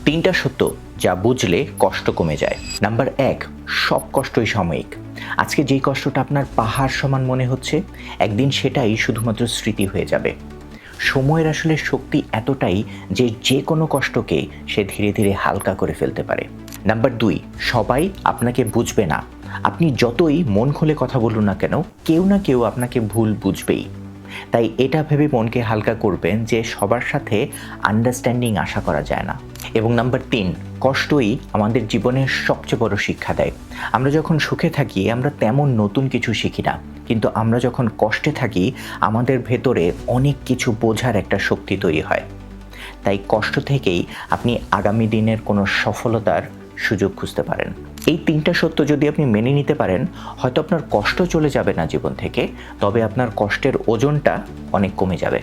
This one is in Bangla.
তিনটা সত্য যা বুঝলে কষ্ট কমে যায়। নাম্বার 1, সব কষ্টই সাময়িক। আজকে যেই কষ্টটা আপনার পাহাড় সমান মনে হচ্ছে, একদিন সেটাই শুধুমাত্র স্মৃতি হয়ে যাবে। সময়ের আসলে শক্তি এতটাই যে যে কোনো কষ্টকে সে ধীরে ধীরে হালকা করে ফেলতে পারে। নাম্বার 2, সবাই আপনাকে বুঝবে না। আপনি যতই মন খুলে কথা বলুন না কেন, কেউ না কেউ আপনাকে ভুল বুঝবেই। তাই এটা ভেবে মনকে হালকা করবেন যে সবার সাথে আন্ডারস্ট্যান্ডিং আশা করা যায় না। এবং নাম্বার 3, কষ্টই আমাদের জীবনের সবচেয়ে বড় শিক্ষা দেয়। আমরা যখন সুখে থাকি আমরা তেমন নতুন কিছু শিখি না, কিন্তু আমরা যখন কষ্টে থাকি আমাদের ভেতরে অনেক কিছু বোঝার একটা শক্তি তৈরি হয়। তাই কষ্ট থেকেই আপনি আগামী দিনের কোনো সফলতার সুযোগ খুঁজতে পারেন। এই তিনটা সত্য যদি আপনি মেনে নিতে পারেন, হয়তো আপনার কষ্ট চলে যাবে না জীবন থেকে, তবে আপনার কষ্টের ওজনটা অনেক কমে যাবে।